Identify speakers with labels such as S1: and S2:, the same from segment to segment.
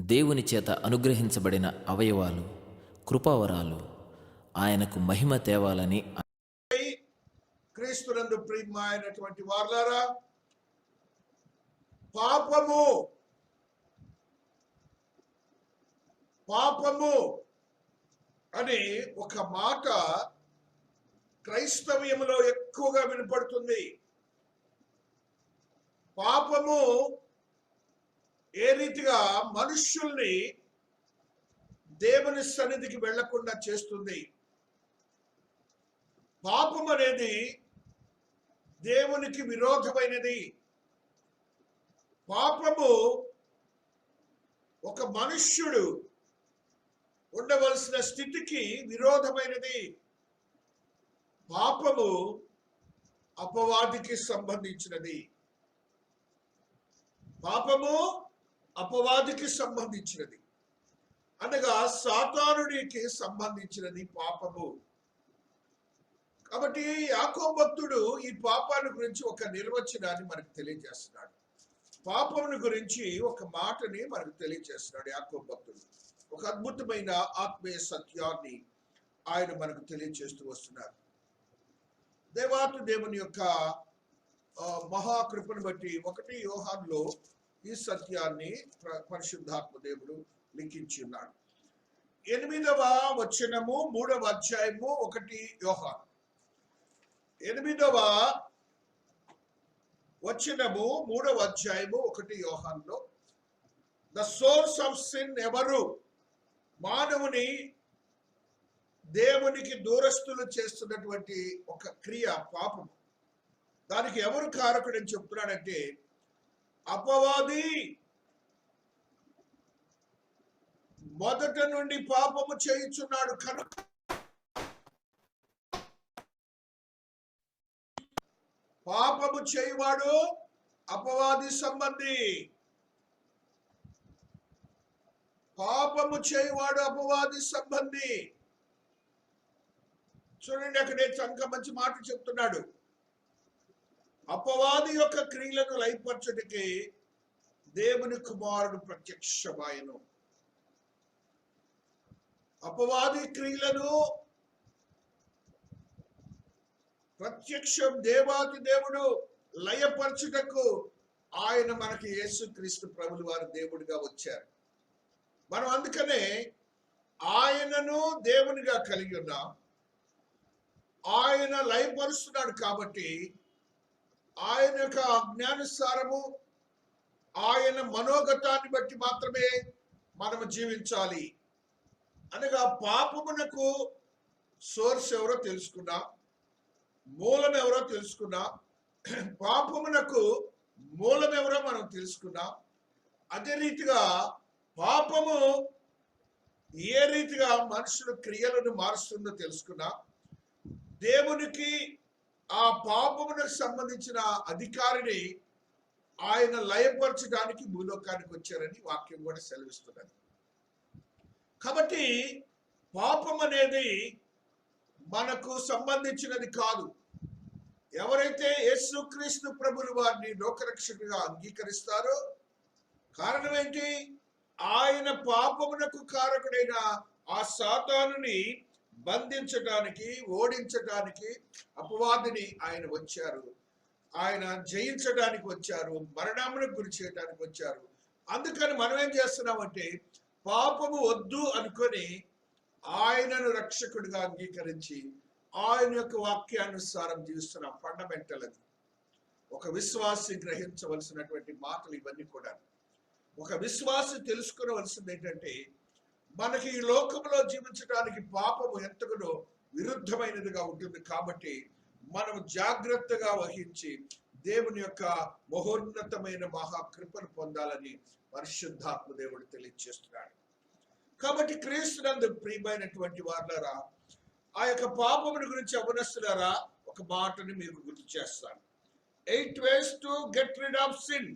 S1: దేవుని చేత అనుగ్రహించబడిన అవయవాలు, కృపావరాలు ఆయనకు మహిమ తేవాలని.
S2: క్రీస్తునందు ప్రియమైనటువంటి వారలారా, పాపము పాపము అని ఒక మాట క్రైస్తవ్యంలో ఎక్కువగా వినపడుతుంది. పాపము ఏ రీతిగా మనుష్యుల్ని దేవుని సన్నిధికి వెళ్లకుండా చేస్తుంది. పాపం అనేది దేవునికి విరోధమైనది. పాపము ఒక మనుష్యుడు ఉండవలసిన స్థితికి విరోధమైనది. పాపము అపవాదికి సంబంధించినది. పాపము అపవాదికి సంబంధించినది అనగా సాతానుడికి సంబంధించినది పాపము. కాబట్టి యాకోబు భక్తుడు ఈ పాపాన్ని గురించి ఒక నిర్వచనాన్ని మనకు తెలియజేస్తున్నాడు. పాపమును గురించి ఒక మాటని మనకు తెలియజేస్తున్నాడు యాకోబు భక్తుడు. ఒక అద్భుతమైన ఆత్మీయ సత్యాన్ని ఆయన మనకు తెలియజేస్తూ వస్తున్నారు. దేవాతి దేవుని యొక్క మహాకృపను బట్టి 1 యోహానులో ఈ సత్యాన్ని పరిశుద్ధాత్మ దేవుడు లిఖించి ఉన్నాడు. 8వ వచనము 3వ అధ్యాయము 1 యోహాను 8వ వచనము 3వ అధ్యాయము 1 యోహానులో ద సోర్స్ ఆఫ్ సిన్ ఎవరు? మానవుని దేవునికి దూరస్తులు చేస్తున్నటువంటి ఒక క్రియ పాపం. దానికి ఎవరు కారకుడని చెప్తున్నాడంటే అపవాది. మొదట నుండి పాపము చేయుచున్నాడు కనుక పాపము చేయువాడు అపవాది సంబంధి. పాపము చేయువాడు అపవాది సంబంధి. చూడండి, అక్కడే చంక మంచి మాట చెప్తున్నాడు. అపవాది యొక్క క్రియలను లయపరచుటకి దేవుని కుమారుడు ప్రత్యక్షమాయెను. అపవాది క్రియలను ప్రత్యక్షం దేవాది దేవుడు లయపరచుటకు ఆయన మనకి యేసుక్రీస్తు ప్రభుల వారి దేవుడిగా వచ్చారు. మనం అందుకనే ఆయనను దేవునిగా కలిగి ఉన్నాం. ఆయన లయపరుస్తున్నాడు కాబట్టి ఆయన యొక్క జ్ఞానానుసారము ఆయన మనోగతాన్ని బట్టి మాత్రమే మనము జీవించాలి. అనగా పాపమునకు సోర్స్ ఎవరో తెలుసుకున్నాం, మూలం ఎవరో తెలుసుకున్నాం. పాపమునకు మూలం ఎవరో మనం తెలుసుకున్నాం. అదే రీతిగా పాపము ఏ రీతిగా మనుషుల క్రియలను మారుస్తుందో తెలుసుకున్నాం. దేవునికి ఆ పాపమునకు సంబంధించిన అధికారిని ఆయన లయపరచడానికి భూలోకానికి వచ్చారని వాక్యం కూడా సెలవిస్తున్నది. కాబట్టి పాపం అనేది మనకు సంబంధించినది కాదు. ఎవరైతే యేసుక్రీస్తు ప్రభుల వారిని లోకరక్షకుడిగా అంగీకరిస్తారో, కారణం ఏంటి? ఆయన పాపమునకు కారకుడైన ఆ సాతానుని బంధించడానికి, ఓడించడానికి అపవాదిని ఆయన వచ్చారు. ఆయన జయించడానికి వచ్చారు, మరణమునకు గురి చేయడానికి వచ్చారు. అందుకని మనం ఏం చేస్తున్నామంటే పాపము వద్దు అనుకొని ఆయనను రక్షకుడిగా అంగీకరించి ఆయన యొక్క వాక్యానుసారం జీవిస్తున్నాం. ఫండమెంటల్ అది. ఒక విశ్వాసి గ్రహించవలసినటువంటి మాటలు ఇవన్నీ కూడా. ఒక విశ్వాసి తెలుసుకోవలసింది ఏంటంటే మనకి ఈ లోకంలో జీవించడానికి పాపము ఎంతగానో విరుద్ధమైనదిగా ఉంటుంది. కాబట్టి మనం జాగ్రత్తగా వహించి దేవుని యొక్క మహోన్నతమైన మహాకృపను పొందాలని పరిశుద్ధాత్మ దేవుడు తెలియజేస్తున్నాడు. కాబట్టి క్రీస్తునందు ప్రియమైనటువంటి వారులారా, ఆ యొక్క పాపముని గురించి అవనస్తులారా ఒక మాటని మీకు గుర్తు చేస్తాను. 8 ways to get rid of sin.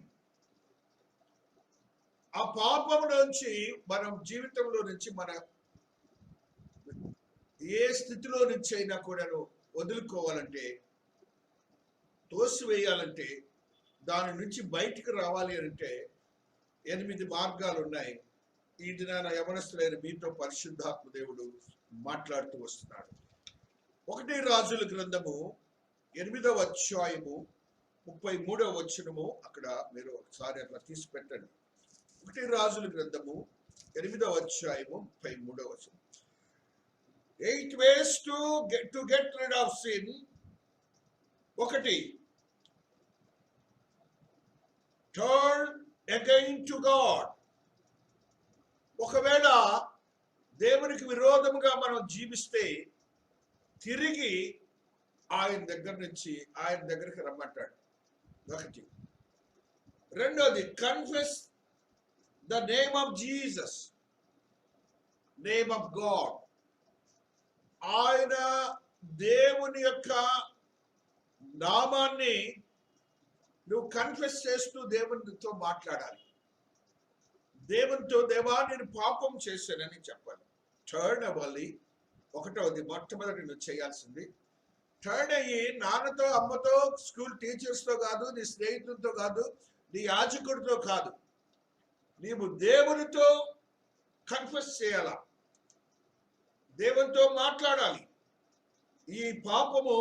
S2: ఆ పాపము నుంచి మనం జీవితంలో నుంచి మన ఏ స్థితిలో నుంచి అయినా కూడా వదులుకోవాలంటే, తోసివేయాలంటే, దాని నుంచి బయటికి రావాలి అంటే 8 మార్గాలు ఉన్నాయి. ఈ దినాన యవనస్తులైన మీతో పరిశుద్ధాత్మ దేవుడు మాట్లాడుతూ వస్తున్నాడు. 1 రాజుల గ్రంథము 8వ అధ్యాయము 33వ వచనము, అక్కడ మీరు ఒకసారి అట్లా తీసి పెట్టండి. 1 రాజుల గ్రంథము 8వ అధ్యాయము 33వ వచనం. 8 ways to get rid of sin. 1, turn again to God. ఒకవేళ దేవునికి విరోధముగా మనం జీవిస్తే తిరిగి ఆయన దగ్గరికి రమ్మంటాడు. 1. రెండోది, confess the name of Jesus, name of God. ఆయన దేవుని యొక్క నామాన్ని నువ్వు కన్ఫెస్ చేస్తూ దేవునితో మాట్లాడాలి. దేవునితో, దేవా నేను పాపం చేశానని చెప్పాలి. టర్న్ అవ్వాలి. 1వది, మొట్టమొదటి నువ్వు చేయాల్సింది టర్న్ అయ్యి, నాన్నతో అమ్మతో స్కూల్ టీచర్స్తో కాదు, నీ స్నేహితులతో కాదు, నీ యాజకుడితో కాదు, నీవు దేవునితో కన్ఫెస్ చేయాలా, దేవునితో మాట్లాడాలి. ఈ పాపము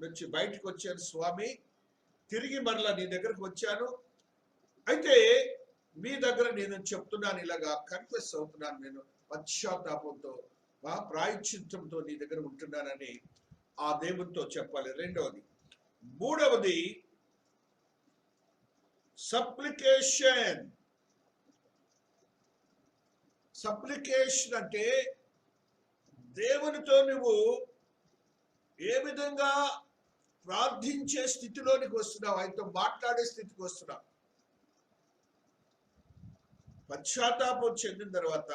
S2: నుంచి బయటకు వచ్చాను స్వామి, తిరిగి మరలా నీ దగ్గరకు వచ్చాను, అయితే మీ దగ్గర నేను చెప్తున్నాను, ఇలాగా కన్ఫెస్ అవుతున్నాను, నేను పశ్చాత్తాపంతో ప్రాయశ్చిత్తంతో నీ దగ్గర ఉంటున్నానని ఆ దేవునితో చెప్పాలి. 2వది. 3వది, సప్లికేషన్. సప్లికేషన్ అంటే దేవునితో నువ్వు ఏ విధంగా ప్రార్థించే స్థితిలోనికి వస్తున్నావు, ఆయనతో మాట్లాడే స్థితికి వస్తున్నావు. పశ్చాత్తాపం చెందిన తర్వాత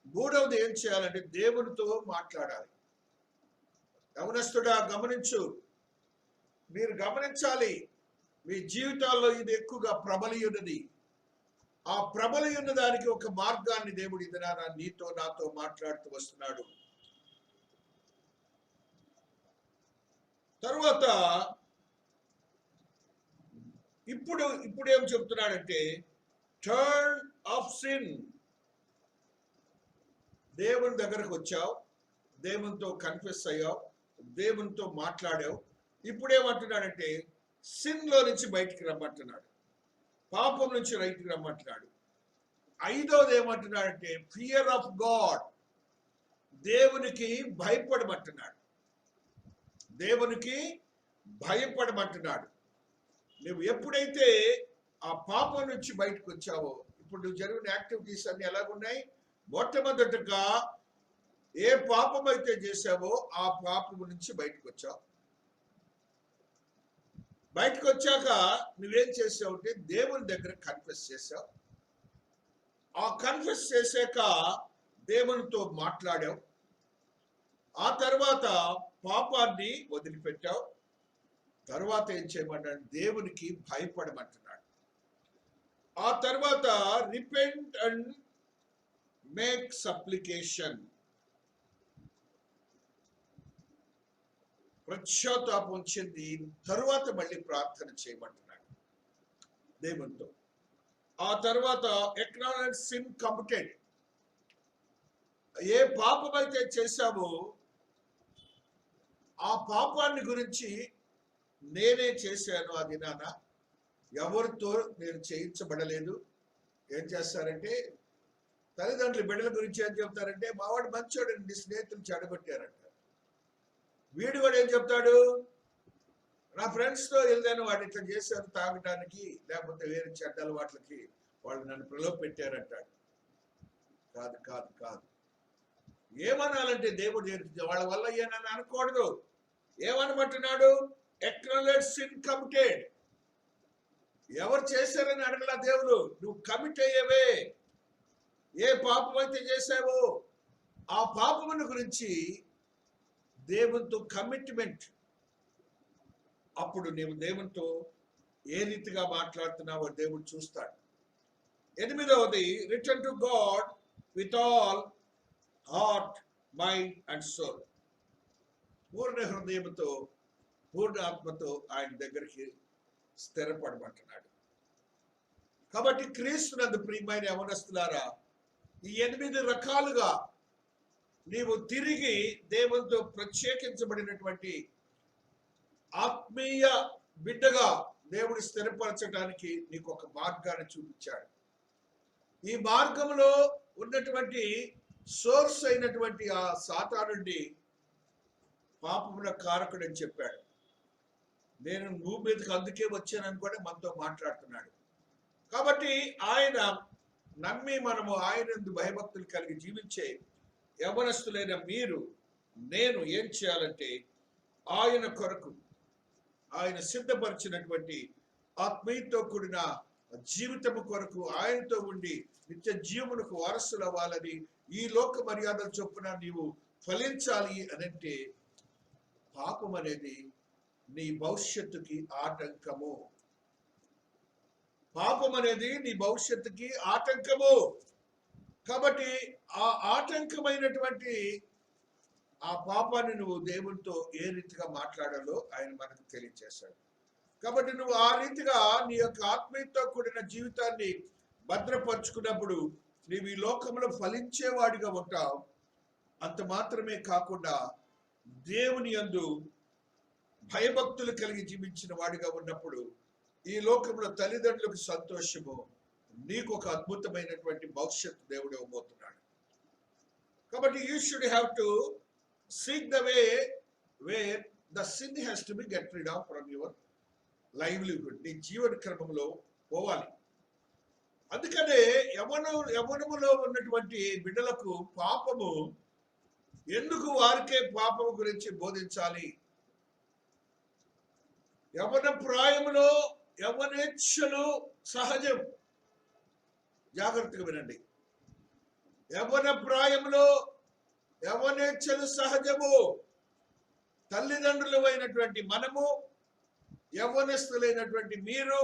S2: 3వది ఏం చేయాలంటే దేవునితో మాట్లాడాలి. యవనస్తుడా గమనించు, మీరు గమనించాలి, మీ జీవితాల్లో ఇది ఎక్కువగా ప్రబలి ఉన్నది. ఆ ప్రబలి ఉన్న దానికి ఒక మార్గాన్ని దేవుడు ఇది నీతో నాతో మాట్లాడుతూ వస్తున్నాడు. తర్వాత ఇప్పుడు ఏం చెప్తున్నాడంటే టర్న్ ఆఫ్ సిన్. దేవుని దగ్గరకు వచ్చావు, దేవునితో కన్ఫెస్ అయ్యావు, దేవునితో మాట్లాడావు. ఇప్పుడేమంటున్నాడంటే సిన్ లో నుంచి బయటికి రమ్మంటున్నాడు, పాపం నుంచి బయటికి రమ్మంటున్నాడు. 5వది ఏమంటున్నాడంటే ఫియర్ ఆఫ్ గాడ్. దేవునికి భయపడమంటున్నాడు, దేవునికి భయపడమంటున్నాడు. నువ్వు ఎప్పుడైతే ఆ పాపం నుంచి బయటకు వచ్చావో, ఇప్పుడు నువ్వు జరిగిన యాక్టివిటీస్ అన్ని ఎలాగున్నాయి? మొట్టమొదటిగా ఏ పాపం అయితే చేశావో ఆ పాపం నుంచి బయటకు వచ్చావు. బయటకు వచ్చాక నువ్వేం చేసావు అంటే దేవుని దగ్గర కన్ఫెస్ చేసావు. ఆ కన్ఫెస్ చేశాక దేవునితో మాట్లాడావు. ఆ తర్వాత పాపాన్ని వదిలిపెట్టావు. తర్వాత ఏం చేయమంటాడు? దేవునికి భయపడమంటున్నాడు. ఆ తర్వాత రిపెంట్ అండ్ మేక్ సప్లికేషన్. పశ్చాత్తాపం చెంది తరువాత మళ్ళీ ప్రార్థన చేయమంటున్నాడు దేవునితో. ఆ తర్వాత ఎక్నాలెడ్జ్ సిన్ కమిటెడ్. ఏ పాపం అయితే చేశావో ఆ పాపాన్ని గురించి నేనే చేశాను, అది నాన్న ఎవరితో నేను చేయించబడలేదు. ఏం చేస్తారంటే తల్లిదండ్రులు బిడ్డల గురించి ఏం చెప్తారంటే మావాడు మంచోడండి, స్నేహితులు చెడగొట్టారంట. వీడు కూడా ఏం చెప్తాడు, నా ఫ్రెండ్స్తో వెళ్ళాను, వాడు ఇట్లా చేశారు తాగడానికి, లేకపోతే వేరే చెడ్డ అలవాట్లకి వాళ్ళు నన్ను ప్రలోభ పెట్టారంటాడు. కాదు కాదు కాదు, ఏమనాలంటే దేవుడు వాళ్ళ వల్ల ఏనని అనకూడదు. ఏమనమంటున్నాడు? Acknowledge sin committed. ఎవరు చేశారని అడగలా దేవుడు, నువ్వు కమిట్ అయ్యేవే. ఏ పాపం అయితే చేసావో ఆ పాపమును గురించి దేవునితో కమిట్మెంట్. అప్పుడు నీవు దేవునితో ఏ రీతిగా మాట్లాడుతున్నావో దేవుడు చూస్తాడు. 8వది return to God with all heart, mind and soul. పూర్ణ హృదయంతో పూర్ణ ఆత్మతో ఆయన దగ్గరికి స్థిరపడమంటున్నాడు. కాబట్టి క్రీస్తునందు ప్రియమైన యవనస్తులారా, ఈ 8 రకాలుగా నీవు తిరిగి దేవునితో ప్రత్యేకించబడినటువంటి ఆత్మీయ బిడ్డగా దేవుడు స్థిరపరచడానికి నీకు ఒక మార్గాన్ని చూపించాడు. ఈ మార్గంలో ఉన్నటువంటి సోర్స్ అయినటువంటి ఆ సాతానుడి పాపముల కారకుడు అని చెప్పాడు. నేను భూమి మీదకి అందుకే వచ్చానని కూడా మనతో మాట్లాడుతున్నాడు. కాబట్టి ఆయన నమ్మి మనము ఆయనందు భయభక్తులు కలిగి జీవించే యవనస్తులైన మీరు నేను ఏం చేయాలంటే ఆయన కొరకు ఆయన సిద్ధపరిచినటువంటి ఆత్మీయతో కూడిన జీవితము కొరకు ఆయనతో ఉండి నిత్య జీవమునకు వారసులు అవ్వాలని, ఈ లోక మర్యాదల చొప్పున నీవు ఫలించాలి అనంటే పాపం అనేది నీ భవిష్యత్తుకి ఆటంకము. పాపం అనేది నీ భవిష్యత్తుకి ఆటంకము. కాబట్టి ఆ ఆటంకమైనటువంటి ఆ పాపాన్ని నువ్వు దేవునితో ఏ రీతిగా మాట్లాడాలో ఆయన మనకు తెలియజేశాడు. కాబట్టి నువ్వు ఆ రీతిగా నీ యొక్క ఆత్మీయతో కూడిన జీవితాన్ని భద్రపరుచుకున్నప్పుడు నీవు ఈ లోకంలో ఫలించేవాడిగా ఉంటావు. అంత మాత్రమే కాకుండా దేవుని యందు భయభక్తులు కలిగి జీవించిన వాడిగా ఉన్నప్పుడు ఈ లోకంలో తల్లిదండ్రులకు సంతోషము, నీకు ఒక అద్భుతమైనటువంటి భవిష్యత్తు దేవుడు ఇవ్వబోతున్నాడు. కాబట్టి you should have to seek the way where the sin has to be get rid of from your livelihood. నీ జీవన క్రమంలో పోవాలి. అందుకనే యవనములో ఉన్నటువంటి బిడ్డలకు పాపము ఎందుకు వారికే పాపము గురించి బోధించాలి? యవన ప్రాయములో యవనేచ్ఛలు సహజం. జాగ్రత్తగా వినండి. యవన ప్రాయములో యవనేచ్ఛలు సహజము. తల్లిదండ్రులు అయినటువంటి మనము, యవనస్తులైనటువంటి మీరు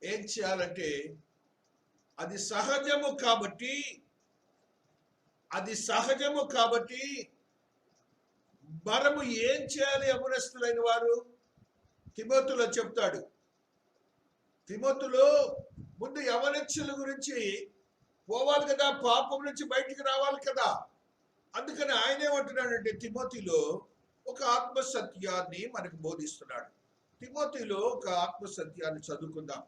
S2: ఏం చేయాలంటే అది సహజము కాబట్టి మనము ఏం చేయాలి? యవనస్తులైన వారు తిమోతిలో చెప్తాడు. తిమోతిలో ముందు యవనేచ్ఛల గురించి పోవాలి కదా, పాపం నుంచి బయటికి రావాలి కదా. అందుకని ఆయన ఏమంటున్నాడంటే తిమోతిలో ఒక ఆత్మసత్యాన్ని మనకు బోధిస్తున్నాడు. తిమోతిలో ఒక ఆత్మసత్యాన్ని చదువుకుందాం.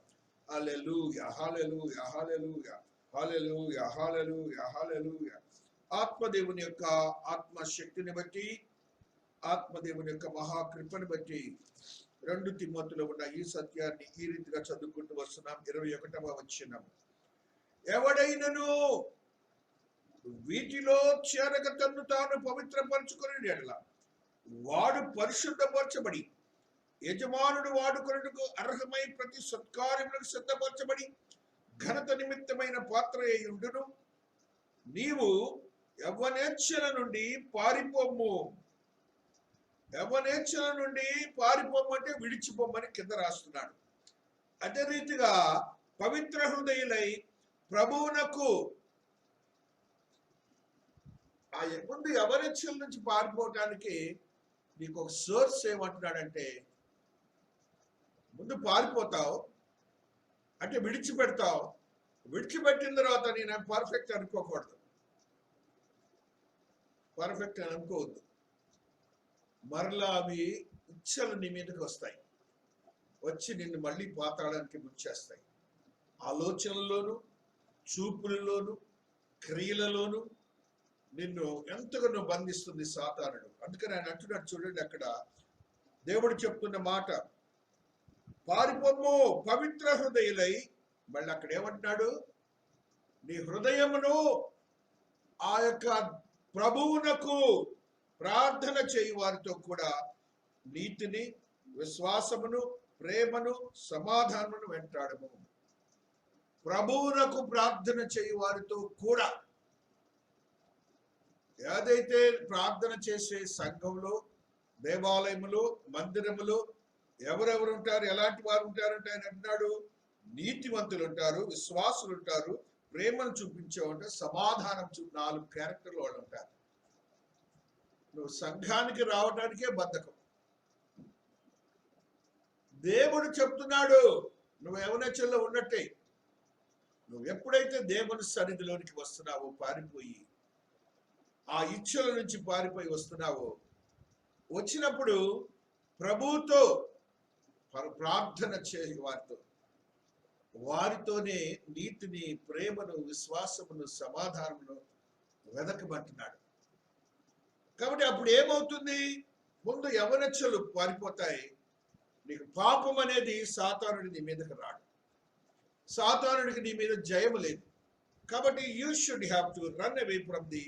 S2: హల్లెలూయా, హల్లెలూయా, హల్లెలూయా, హల్లెలూయా, హల్లెలూయా, హల్లెలూయా. ఆత్మదేవుని యొక్క ఆత్మశక్తిని బట్టి, ఆత్మదేవుని యొక్క మహాకృపను బట్టి 2 తిమోతిలో ఉన్న ఈ సత్యాన్ని ఈ రీతిగా చదువుకుంటూ వస్తున్నాం. 21వ వచనం. ఎవడైనను వీటిలో చేరక తన్ను తాను పవిత్రపరచుకుని వాడు పరిశుద్ధపరచబడి యజమానుడు వాడుకొనుటకు అర్హమై ప్రతి సత్కార్యములకు సిద్ధపరచబడి ఘనత నిమిత్తమైన పాత్ర అయ్యుండును. నీవు యవ్వనేచ్ఛల నుండి పారిపోమ్ము. యవ్వనేచ్ఛల నుండి పారిపోమ్ము అంటే విడిచిపోమ్మని కింద రాస్తున్నాడు. అదే రీతిగా పవిత్ర హృదయులై ప్రభువునకు ఆ ముందు యవనేచ్ఛల నుంచి పారిపోవటానికి నీకు ఒక సోర్స్ ఏమంటున్నాడంటే, ముందు పారిపోతావు అంటే విడిచిపెడతావు. విడిచిపెట్టిన తర్వాత నేను పర్ఫెక్ట్ అనుకోకూడదు, పర్ఫెక్ట్ అని అనుకోవద్దు. మరలా అవి ఇచ్చలు నీ మీదకి వస్తాయి, వచ్చి నిన్ను మళ్ళీ పాతాళానికి ముంచేస్తాయి. ఆలోచనల్లోనూ, చూపులలోను, క్రియలలోను నిన్ను ఎంతగానో బంధిస్తుంది సాతానుడు. అందుకని ఆయన అంటున్నాడు చూడండి, అక్కడ దేవుడు చెప్తున్న మాట, పారిపోము పవిత్ర హృదయులై. మళ్ళీ అక్కడ ఏమంటున్నాడు? నీ హృదయమును ఆ యొక్క ప్రభువునకు ప్రార్థన చేయి వారితో కూడా నీతిని, విశ్వాసమును, ప్రేమను, సమాధానమును వెంటాడము. ప్రభువునకు ప్రార్థన చేయి వారితో కూడా. ఏదైతే ప్రార్థన చేసే సంఘంలో, దేవాలయములు, మందిరములు ఎవరెవరు ఉంటారు, ఎలాంటి వారు ఉంటారంటే ఆయన అంటున్నాడు, నీతివంతులు ఉంటారు, విశ్వాసులు ఉంటారు, ప్రేమను చూపించేవాళ్ళు, సమాధానం 4 క్యారెక్టర్లు వాళ్ళు ఉంటారు. నువ్వు సంఘానికి రావడానికే బద్ధకం. దేవుడు చెప్తున్నాడు నువ్వు యవనేచ్ఛల్లో ఉన్నట్టే. నువ్వు ఎప్పుడైతే దేవుని సన్నిధిలోనికి వస్తున్నావో, పారిపోయి ఆ ఇచ్చల నుంచి పారిపోయి వస్తున్నావో, వచ్చినప్పుడు ప్రభువుతో ప్రార్థన చేయి, వారితోనే నీతిని, ప్రేమను, విశ్వాసమును, సమాధానమును వెదకమంటున్నాడు. కాబట్టి అప్పుడు ఏమవుతుంది? ముందు యవనచ్చలు పారిపోతాయి. నీకు పాపం అనేది సాతానుడి నీ మీదకి రాడు, సాతానుడికి నీ మీద జయము లేదు. కాబట్టి you should have to run away from the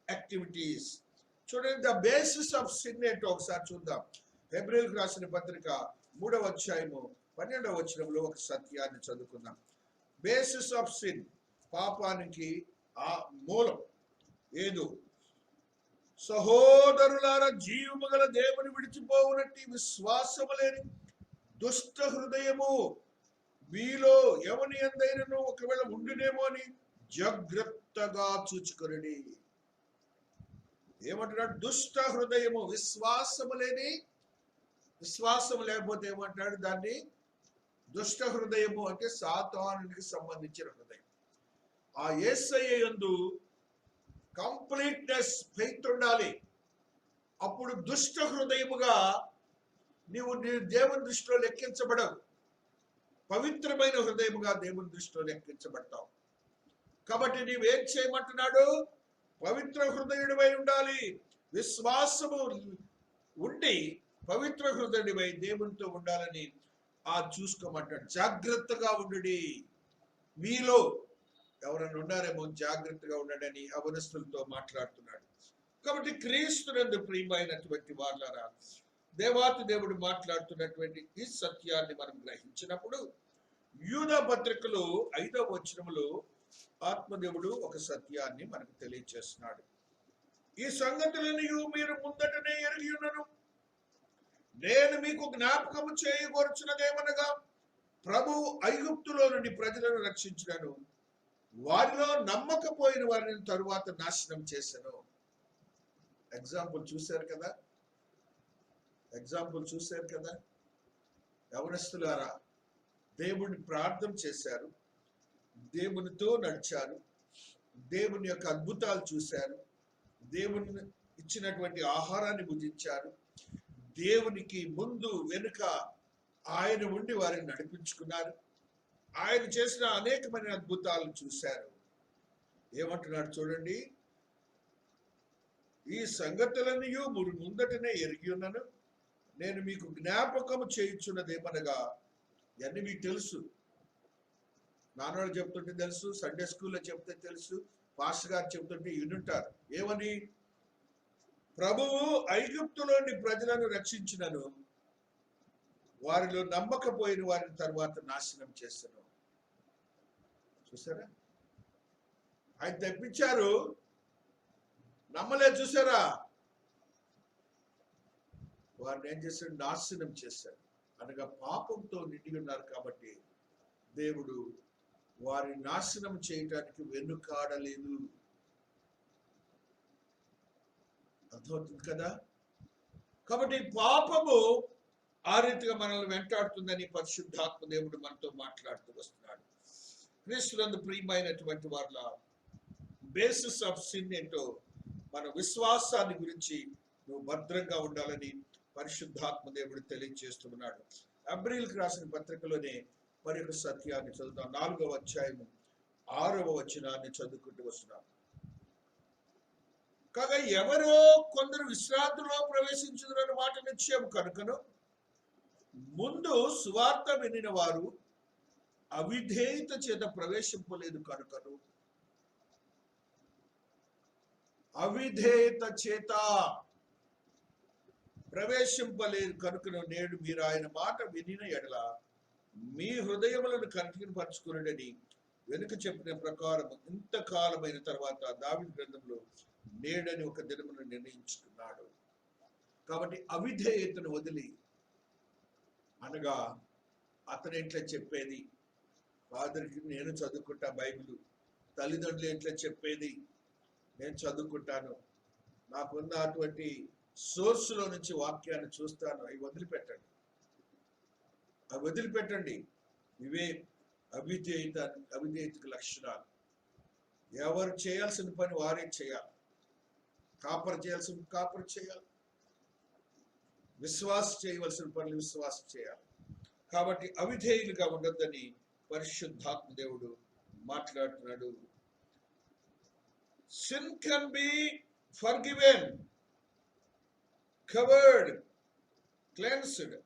S2: activities. చూడండి, ద బేసిస్ ఆఫ్ సిన్ ఏంటో ఒకసారి చూద్దాం. హెబ్రీయులకు రాసిన పత్రిక 3వ అధ్యాయము 12వ వచనంలో ఒక సత్యాన్ని చదువుకుందాం. బేసిస్ ఆఫ్ సిన్, పాపానికి ఆ మూలం ఏదో. సహోదరులారా, జీవము గల దేవుని విడిచిపోవునట్టి విశ్వాసము లేని దుష్ట హృదయము మీలో ఎవని యందైనను ఒకవేళ ఉండునేమో అని జాగ్రత్తగా చూచుకొనుడి. ఏమంటున్నాడు? దుష్ట హృదయము, విశ్వాసము లేకపోతే ఏమంటాడు? దాన్ని దుష్ట హృదయము అంటే సాతానునికి సంబంధించిన హృదయం. ఆ యేసయ్య యందు కంప్లీట్నెస్, ఫెయిత్ ఉండాలి. అప్పుడు దుష్ట హృదయముగా నీవు దేవుని దృష్టిలో లెక్కించబడవు, పవిత్రమైన హృదయముగా దేవుని దృష్టిలో లెక్కించబడతావు. కాబట్టి నీవేం చేయమంటున్నాడు? పవిత్ర హృదయుడివై ఉండాలి. విశ్వాసము ఉండి పవిత్ర హృదయుడివై దేవునితో ఉండాలని చూసుకోమంటాడు. జాగ్రత్తగా ఉండుడి. మీలో ఎవరైనా ఉన్నారేమో, జాగ్రత్తగా ఉండడని అవనస్తులతో మాట్లాడుతున్నాడు. కాబట్టి క్రీస్తునందు ప్రియమైనటువంటి వారులారా, దేవాతి దేవుడు మాట్లాడుతున్నటువంటి ఈ సత్యాన్ని మనం గ్రహించినప్పుడు, యూదా పత్రికలో 5వ వచనములో ఆత్మదేవుడు ఒక సత్యాన్ని మనకు తెలియజేస్తున్నాడు. ఈ సంగతులను మీరు ముందటనే ఎరిగి ఉన్నను. నేను మీకు జ్ఞాపకము చేయగోర్చున్నదేమనగా, ప్రభు ఐగుప్తులో నుండి ప్రజలను రక్షించినను, వారిలో నమ్మకపోయిన వారిని తరువాత నాశనం చేశాను. ఎగ్జాంపుల్ చూశారు కదా. యవనస్తులారా, దేవుని ప్రార్థన చేశారు, దేవునితో నడిచారు, దేవుని యొక్క అద్భుతాలు చూశారు, దేవుని ఇచ్చినటువంటి ఆహారాన్ని భుజించారు, దేవునికి ముందు వెనుక ఆయన ఉండి వారిని నడిపించుకున్నారు, ఆయన చేసిన అనేకమైన అద్భుతాలను చూశారు. ఏమంటున్నాడు చూడండి, ఈ సంగతులన్నీ మీరు ముందటనే ఎరిగి ఉన్నను. నేను మీకు జ్ఞాపకము చేయుచున్నదేమనగా, ఇవన్నీ మీకు తెలుసు. నాన్నవాళ్ళు చెప్తుంటే తెలుసు, సండే స్కూల్లో చెప్తే తెలుసు, పాస్టర్ గారు చెప్తుంటే వినుంటారు. ఏమని? ప్రభువు ఐగుప్తులోని ప్రజలను రక్షించినను, వారిలో నమ్మకపోయిన వారిని తర్వాత నాశనం చేస్తాను. చూసారా? ఆయన తెప్పించారు, నమ్మలేదు. చూసారా? వారిని ఏం చేశాడు? నాశనం చేశాడు. అనగా పాపంతో నిండి ఉన్నారు కాబట్టి దేవుడు వారిని నాశనం చేయటానికి వెనుకాడలేదు. అర్థమవుతుంది కదా? కాబట్టి పాపము ఆ రీతిగా మనల్ని వెంటాడుతుందని పరిశుద్ధాత్మ దేవుడు మనతో మాట్లాడుతూ వస్తున్నాడు. క్రీస్తునందు ప్రియమైనటువంటి వాళ్ళ బేసిస్ ఆఫ్ సిన్ ఏంటో, మన విశ్వాసాన్ని గురించి నువ్వు భద్రంగా ఉండాలని పరిశుద్ధాత్మ దేవుడు తెలియజేస్తున్నాడు. హెబ్రీయులకు రాసిన పత్రికలోనే మరి ఒక సత్యాన్ని చదువుతాం. 4వ అధ్యాయము 6వ వచనాన్ని చదువుకుంటూ వస్తున్నాం. కాగా ఎవరో కొందరు విశ్రాంతిలో ప్రవేశించుదురని మాట నిశ్చయం కనుకను, ముందు సువార్త వినిన వారు అవిధేయత చేత ప్రవేశింపలేదు కనుకను, అవిధేయత చేత ప్రవేశింపలేదు కనుకను, నేడు మీరు ఆయన మాట వినిన ఎడల మీ హృదయములను కఠినపరచుకునడని వెనుక చెప్పిన ప్రకారం ఇంతకాలమైన తర్వాత దావీదు గ్రంథంలో నేడని ఒక దినమును నిర్ణయించుకున్నాడు. కాబట్టి అవిధేయతను వదిలి, అనగా అతను ఎట్లా చెప్పేది, ఫాదర్కి నేను చదువుకుంటా బైబిల్, తల్లిదండ్రులు ఎట్లా చెప్పేది నేను చదువుకుంటాను, నాకున్న అటువంటి సోర్సులో నుంచి వాక్యాన్ని చూస్తాను, అవి వదిలిపెట్టండి. ఇవే అవిధేయతకు లక్షణాలు. ఎవరు చేయాల్సిన పని వారే చేయాలి. కాపరి చేయాల్సిన కాపరి చేయాలి, విశ్వాస చేయవలసిన పనులు విశ్వాసం చేయాలి. కాబట్టి అవిధేయులుగా ఉండొద్దని పరిశుద్ధాత్మ దేవుడు మాట్లాడుతున్నాడు. Sin can be forgiven, covered, cleansed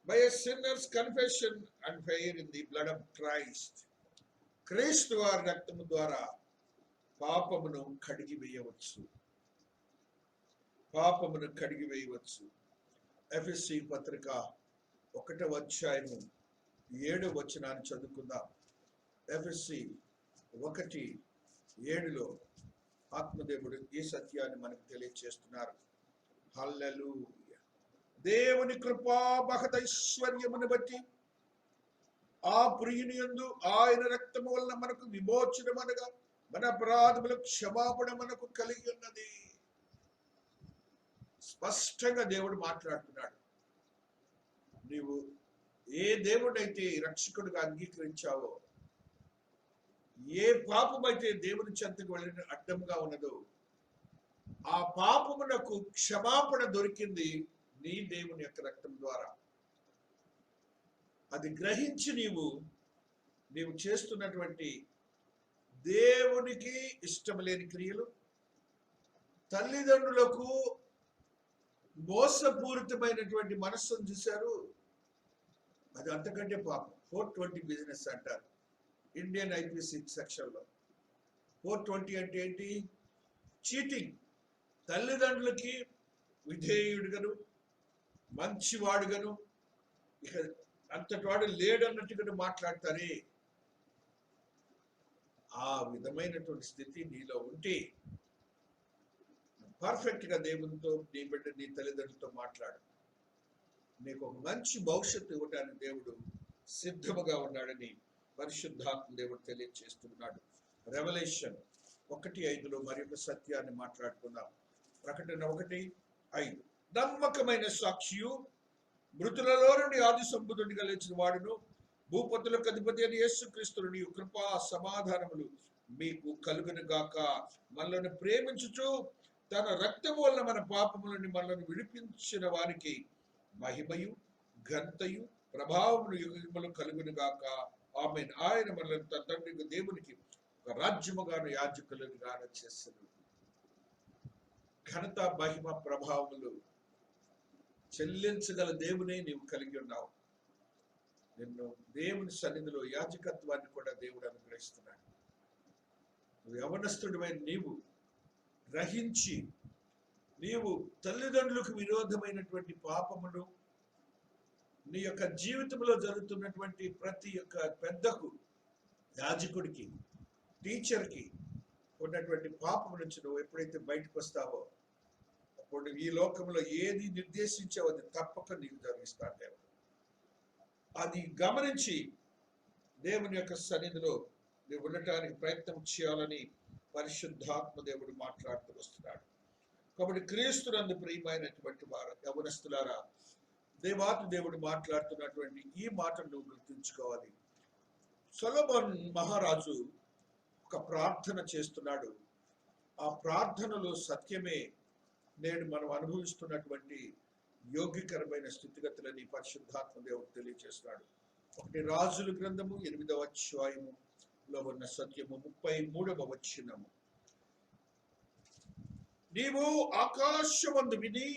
S2: by a sinner's confession and faith in the blood of Christ. క్రీస్తు వారి రక్తము ద్వారా పాపమును కడిగి వేయవచ్చు, పాపమును కడిగి వేయవచ్చు. ఎఫెసీ పత్రిక 1వ అధ్యాయము 7వ వచనాన్ని చదువుకుందాం. ఎఫెసీ 1:7 ఆత్మదేవుడు ఈ సత్యాన్ని మనకు తెలియజేస్తున్నారు. హల్లెలూయా. దేవుని కృపా మహదైశ్వర్యమును బట్టి ఆ ప్రియుని యందు ఆయన రక్తము వలన మనకు విమోచనమనగా మన అపరాధముల క్షమాపణ మనకు కలిగి ఉన్నది. స్పష్టంగా దేవుడు మాట్లాడుతున్నాడు. నీవు ఏ దేవుడైతే రక్షకుడిగా అంగీకరించావో, ఏ పాపమైతే దేవుని చెంతకు వెళ్ళిన అడ్డంగా ఉన్నదో, ఆ పాపమునకు క్షమాపణ దొరికింది నీ దేవుని యొక్క రక్తం ద్వారా. అది గ్రహించి నీవు చేస్తున్నటువంటి దేవునికి ఇష్టం లేని క్రియలు, తల్లిదండ్రులకు మోసపూరితమైనటువంటి మనస్సును చూశారు, అది అంతకంటే పాపం. 420 బిజినెస్ అంటారు ఇండియన్ ఐపీసీ సెక్షన్లో. 420 అంటే ఏంటి? చీటింగ్. తల్లిదండ్రులకి విధేయుడుగాను, మంచివాడుగాను, ఇక అంతటి వాడు లేడన్నట్టుగా మాట్లాడతారే, ఆ విధమైనటువంటి స్థితి నీలో ఉంటే పర్ఫెక్ట్ గా దేవునితో, నీ బిడ్డ, నీ తల్లిదండ్రులతో మాట్లాడు. నీకు ఒక మంచి భవిష్యత్తు ఇవ్వడానికి దేవుడు సిద్ధముగా ఉన్నాడని పరిశుద్ధాత్మ దేవుడు తెలియజేస్తున్నాడు. రెవల్యూషన్ 1:5 మరి ఒక సత్యాన్ని మాట్లాడుకుందాం. ప్రకటన 1:5. నమ్మకమైన సాక్షియు, మృతులలో నుండి ఆది సంబుధుడిగా లేచిన వాడును, భూపతులకు అధిపతి అని యేసుక్రీస్తును నీ కృపా సమాధానములు మీకు కలుగును గాక. మనలను ప్రేమించుచు తన రక్తము వలన మన పాపములని మనలను విడిపించిన వారికి మహిమయు ఘనతయు ప్రభావములు యుగములు కలుగును గాక. ఆమేన్. ఆయన మనలను తన తండ్రి దేవునికి ఒక రాజ్యముగాను యాజకులుగాను చేస్తాడు. ఘనత, మహిమ, ప్రభావములు చెల్లించగల దేవునే నీవు కలిగి ఉన్నావు. నిన్ను దేవుని సన్నిధిలో యాజకత్వాన్ని కూడా దేవుడు అనుగ్రహిస్తున్నాడు. నువ్వు యవనస్తుడివైన నీవు గ్రహించి, నీవు తల్లిదండ్రులకు విరోధమైనటువంటి పాపమును, నీ యొక్క జీవితంలో జరుగుతున్నటువంటి ప్రతి ఒక్క పెద్దకు, యాజకుడికి, టీచర్కి ఉన్నటువంటి పాపం నుంచి నువ్వు ఎప్పుడైతే బయటకు వస్తావో, అప్పుడు ఈ లోకంలో ఏది నిర్దేశించావో అది తప్పక నీకు జరిగిస్తాడు దేవుడు. అది గమనించి దేవుని యొక్క సన్నిధిలో నువ్వు ఉండటానికి ప్రయత్నం చేయాలని పరిశుద్ధాత్మ దేవుడు మాట్లాడుతూ వస్తున్నాడు. కాబట్టి క్రీస్తునందు ప్రియమైనటువంటి వారు యవనస్తులారా, దేవాతి దేవుడు మాట్లాడుతున్నటువంటి ఈ మాటను నువ్వు గుర్తుంచుకోవాలి. సొలొమోను మహారాజు ఒక ప్రార్థన చేస్తున్నాడు. ఆ ప్రార్థనలో సత్యమే నేడు మనం అనుభవిస్తున్నటువంటి యోగ్యకరమైన స్థితిగతులని పరిశుద్ధాత్మ దేవుడు తెలియజేస్తున్నాడు. 1 రాజుల గ్రంథము 8వ అధ్యాయములో ఉన్న సత్యము 33వ వచనము. నీవు ఆకాశమందు విని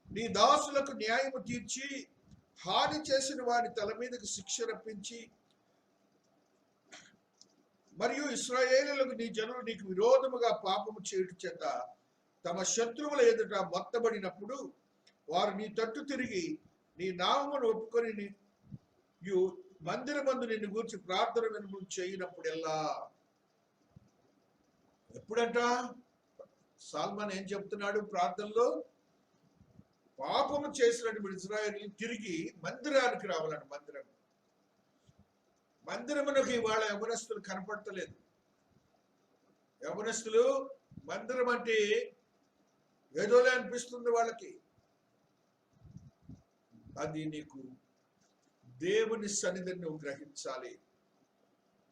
S2: నీ దాసులకు న్యాయము తీర్చి హాని చేసిన వారి తల మీదకు శిక్ష రప్పించి, మరియు ఇశ్రాయేలులకు నీ జనులు నీకు విరోధముగా పాపము చేయుట చేత తమ శత్రువుల ఎదుట మొత్తబడినప్పుడు వారు నీ తట్టు తిరిగి నీ నామమును ఒప్పుకొని మందిరమందు నిన్ను గూర్చి ప్రార్థన వినుములు చేయనప్పుడెల్లా. ఎప్పుడంట సాల్మాన్ ఏం చెప్తున్నాడు ప్రార్థనలో? పాపము చేసినటువంటి ఇశ్రాయేలు తిరిగి మందిరానికి రావాలంట. మందిరమునకు ఇవాళ యవనస్తులు కనపడతలేదు. యవనస్తులు మందిరం అంటే ఏదోలే అనిపిస్తుంది వాళ్ళకి. అది నీకు దేవుని సన్నిధిని నువ్వు గ్రహించాలి.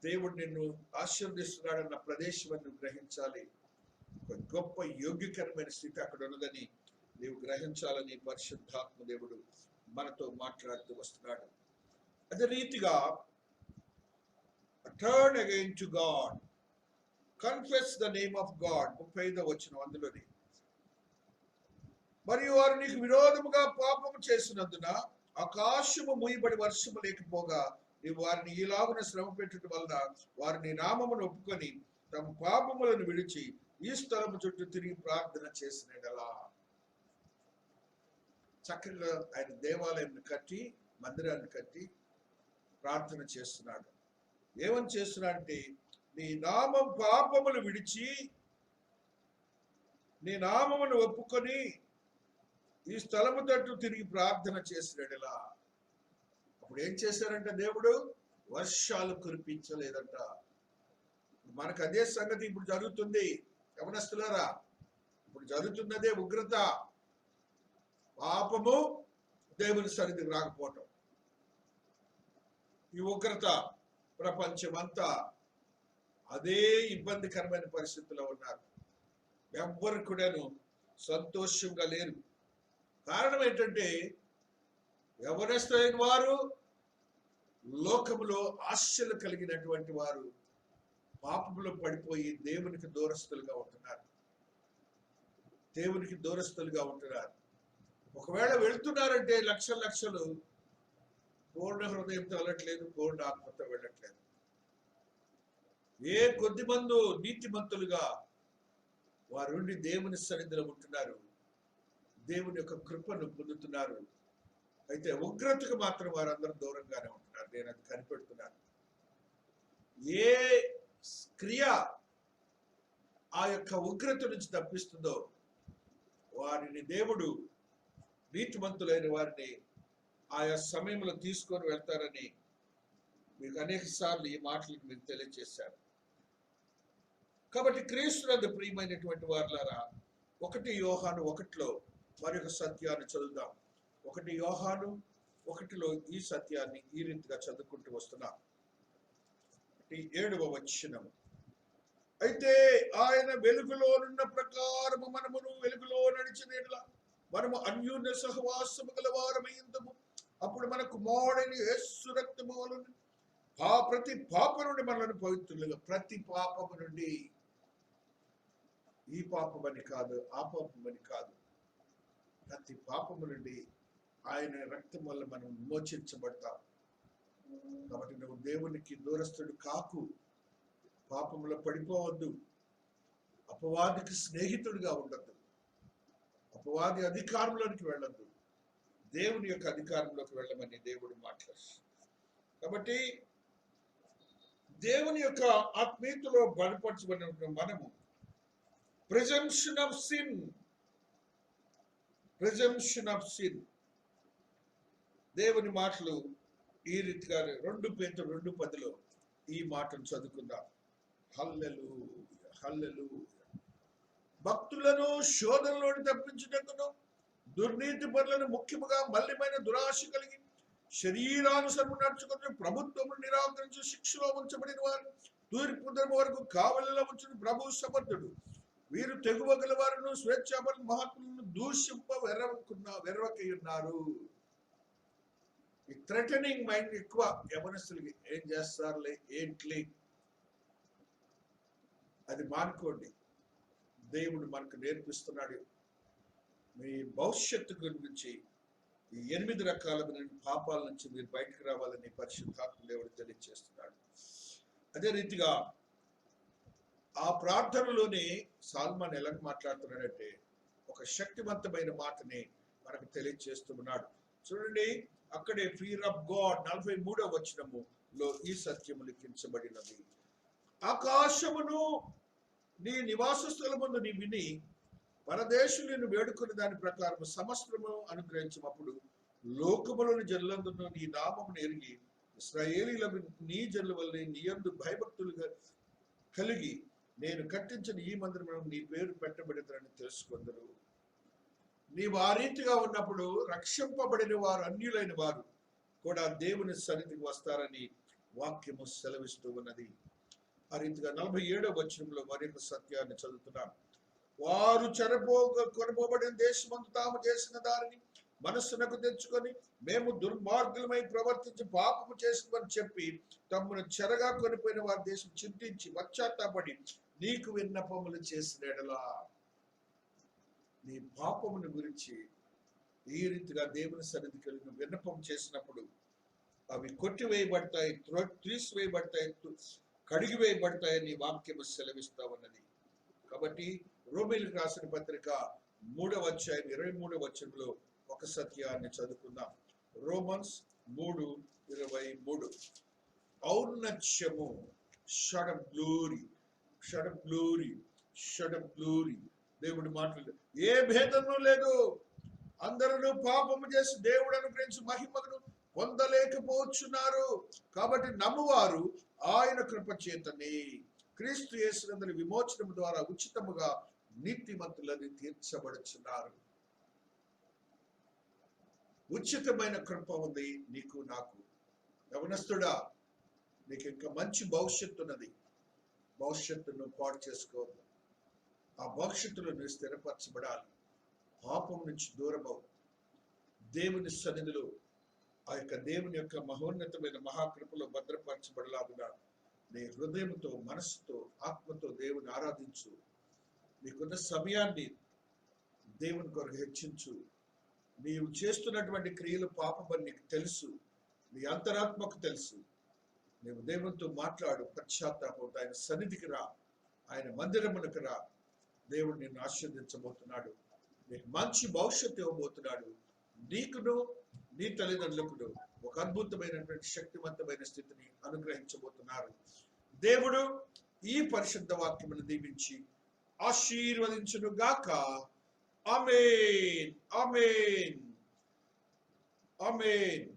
S2: దేవుడు నిన్ను ఆశీర్వదిస్తున్నాడన్న ప్రదేశం నువ్వు గ్రహించాలి. ఒక గొప్ప యోగ్యకరమైన స్థితి అక్కడ ఉన్నదని నీవు గ్రహించాలని పరిశుద్ధాత్మ దేవుడు మనతో మాట్లాడుతూ వస్తున్నాడు. అదే రీతిగా turn again to God, confess the name of God, 35వ వచనం అందులోని. మరియు వారు నీకు విరోధముగా పాపము చేసినందున ఆకాశము మూయబడి వర్షము లేకపోగా నీవు వారిని ఈలాగున శ్రమ పెట్టుట వలన వారు నీ నామమును ఒప్పుకొని తమ పాపములను విడిచి ఈ స్థలము చుట్టూ తిరిగి ప్రార్థన చేసినలా. చక్కగా ఆయన దేవాలయాన్ని కట్టి, మందిరాన్ని కట్టి ప్రార్థన చేస్తున్నాడు. ఏమని చేస్తున్నాడంటే, నీ నామం పాపములు విడిచి నీ నామమును ఒప్పుకొని ఈ స్థలము తట్టు తిరిగి ప్రార్థన చేసినలా. అప్పుడు ఏం చేశారంటే దేవుడు వర్షాలు కురిపించలేదంట. మనకు అదే సంగతి ఇప్పుడు జరుగుతుంది యవనస్తులారా. ఇప్పుడు జరుగుతున్నదే ఉగ్రత, పాపము, దేవుని సన్నిధికి రాకపోవటం. ఈ ఉగ్రత ప్రపంచమంతా అదే ఇబ్బందికరమైన పరిస్థితుల్లో ఉన్నారు. ఎవ్వరు కూడాను సంతోషంగా లేరు. కారణం ఏంటంటే, యవనస్తులైన వారు, లోకములో ఆశలు కలిగినటువంటి వారు పాపములో పడిపోయి దేవునికి దూరస్తులుగా ఉంటున్నారు. దేవునికి దూరస్తులుగా ఉంటున్నారు. ఒకవేళ వెళ్తున్నారంటే లక్షల లక్షలు పూర్ణ హృదయంతో వెళ్ళట్లేదు, పూర్ణ ఆత్మతో వెళ్ళట్లేదు. ఏ కొద్ది మంది నీతిమంతులుగా వారుండి దేవుని సన్నిధిలో ఉంటున్నారు, దేవుని యొక్క కృపను పొందుతున్నారు. అయితే ఉగ్రతకు మాత్రం వారందరూ దూరంగానే ఉంటున్నారు. నేను అది కనిపెడుతున్నాను. ఏ క్రియ ఆ యొక్క ఉగ్రత నుంచి తప్పిస్తుందో వారిని దేవుడు, నీతిమంతులైన వారిని ఆయా సమయంలో తీసుకొని వెళ్తారని మీకు అనేక సార్లు ఈ మాటలకు మీకు తెలియజేశారు. కాబట్టి క్రీస్తునందు ప్రియమైనటువంటి వారులారా, 1 యోహాను 1లో మరొక సత్యాన్ని చదువుదాం. 1 యోహాను 1లో ఈ సత్యాన్ని ఈ రీతిగా చదువుకుంటూ వస్తున్నాం. 7వ వచనం. అయితే ఆయన వెలుగులోనున్న ప్రకారము మనమును వెలుగులో నడిచిన మనము అన్యోన్య సహవాసము గల వారమైందము. అప్పుడు మన కుమారుడైన యేసు రక్తము వలన ప్రతి పాపం నుండి మనల్ని పవిత్రులుగా, ప్రతి పాపము నుండి, ఈ పాపమని కాదు, ఆ పాపమని కాదు, ప్రతి పాపము నుండి ఆయన రక్తం వల్ల మనం విమోచించబడతాం. కాబట్టి నువ్వు దేవునికి దూరస్తుడు కాకు, పాపంలో పడిపోవద్దు, అపవాదికి స్నేహితుడిగా ఉండద్దు, అపవాది అధికారంలోనికి వెళ్ళద్దు, దేవుని యొక్క అధికారంలోకి వెళ్ళమని దేవుడు మాట్లాడు. కాబట్టి దేవుని యొక్క ఆత్మీయతలో బలపరచబడిన మనము presumption of sin, presumption of sin, దేవుని మాటలు ఈ రీతిగా 2 పేతురు 2:10లో ఈ మాటను చదువుకుందాం. హల్లెలూయా, హల్లెలూయా. భక్తులను శోధనలోని తప్పించుటకును దుర్నీతి పనులను, ముఖ్యముగా మల్లిమైన దురాశ కలిగి శరీరానుసరము నడుచుకుని ప్రభుత్వము నిరాకరించి శిక్షలో ఉంచబడిన వారు తూర్పు దినము వరకు కావలిలో ఉంచిన ప్రభు సమర్థుడు. వీరు తెగువగల వారును స్వేచ్ఛాపరుల మహాత్ములను దూషింప వెర్వకై ఉన్నారు. ఈ థ్రెటనింగ్ మైండ్ ఎక్కువ యవనస్తులకి. ఏం చేస్తారులే, ఏంట్లే, అది మానుకోండి. దేవుడు మనకు నేర్పిస్తున్నాడు. మీ భవిష్యత్తు గురించి ఈ 8 రకాలైన పాపాల నుంచి మీరు బయటకు రావాలని పరిశుద్ధాత్మ దేవుడు తెలియజేస్తున్నాడు. అదే రీతిగా ఆ ప్రార్థనలోనే సాల్మాన్ ఎలా మాట్లాడుతున్నాడంటే, ఒక శక్తివంతమైన మాటని మనకు తెలియజేస్తున్నాడు. చూడండి, అక్కడే ఫియర్ ఆఫ్ గాడ్ 43వ వచనములో ఈ సత్యము లిఖించబడినది. ఆకాశమును నీ నివాస స్థలమును నీ విని పరదేశులు నిన్ను వేడుకుని దాని ప్రకారం సమస్తము అనుగ్రహించినప్పుడు లోకములోని జనులందును నీ నామమును ఎరిగి ఇశ్రాయేలీల నీ జనుల వల్ల నీ యందు భయభక్తులుగా కలిగి నేను కట్టించిన ఈ మందిరమును నీ పేరు పెట్టబడినదని తెలుసుకొందరు. నీవు ఆ రీతిగా ఉన్నప్పుడు రక్షింపబడిన వారు, అన్యులైన వారు కూడా దేవుని సన్నిధికి వస్తారని వాక్యము సెలవిస్తూ ఉన్నది. ఆ రీతిగా 47వ వచనంలో మరొక సత్యాన్ని చదువుతున్నాను. వారు కొనబోబడిన దేశమందు తాము చేసిన దానిని మనస్సునకు తెచ్చుకొని మేము దుర్మార్గులమై ప్రవర్తించి పాపము చేసినని చెప్పి తమను చెరగా కొనిపోయిన వారి దేశం చింతించి పశ్చాత్తాపడి నీకు విన్నపములు చేసిన ఎడలా, నీ పాపమును గురించి ఈ రీతిగా దేవుని సన్నిధికి వెళ్ళి విన్నపం చేసినప్పుడు అవి కొట్టివేయబడతాయి, తీసివేయబడతాయి, కడిగివేయబడతాయని వాక్యము సెలవిస్తా ఉన్నది. కాబట్టి రోమీయులకు రాసిన పత్రిక 3వ అధ్యాయం 23వ వచనంలో ఒక సత్యాన్ని చదువుకుందాం. రోమన్స్ 3:23. ఔన్నత్యము, short of glory, short of glory, short of glory, దేవుడి మాటలు ఏ భేదము లేదు. అందరూ పాపము చేసి దేవుడు అనుగ్రహించి మహిమను పొందలేకపోతున్నారు. కాబట్టి నమ్మువారు ఆయన కృప చేతనే క్రీస్తు యేసునందు విమోచనం ద్వారా ఉచితముగా నీతిమంతులని తీర్చబడుచున్నారు. ఉచితమైన కృప ఉంది నీకు నాకు. యవనస్తుడా, నీకు ఇంకా మంచి భవిష్యత్తు ఉన్నది. భవిష్యత్తును పాడు చేసుకోవద్దు. ఆ భవిష్యత్తులో నువ్వు స్థిరపరచబడాలి. పాపం నుంచి దూరమవు. దేవుని సన్నిధిలో ఆ యొక్క దేవుని యొక్క మహోన్నతమైన మహాకృపలో భద్రపరచబడలాగునా నీ హృదయంతో, మనస్సుతో, ఆత్మతో దేవుని ఆరాధించు. నీకున్న సమయాన్ని దేవుని కొరకు హెచ్చించు. నీవు చేస్తున్నటువంటి క్రియలు పాపమని నీకు తెలుసు, నీ అంతరాత్మకు తెలుసు. నీవు దేవునితో మాట్లాడు, పశ్చాత్తాపం. ఆయన సన్నిధికి రా, ఆయన మందిరమునకు రా. దేవుడు నిన్ను ఆశీర్వదించబోతున్నాడు. నీకు మంచి భవిష్యత్తు ఇవ్వబోతున్నాడు. నీకును నీ తల్లిదండ్రులకు ఒక అద్భుతమైనటువంటి శక్తివంతమైన స్థితిని అనుగ్రహించబోతున్నారు. దేవుడు ఈ పరిశుద్ధ వాక్యమును దీవించి ఆశీర్వదించును గాక. ఆమేన్, ఆమేన్, ఆమేన్.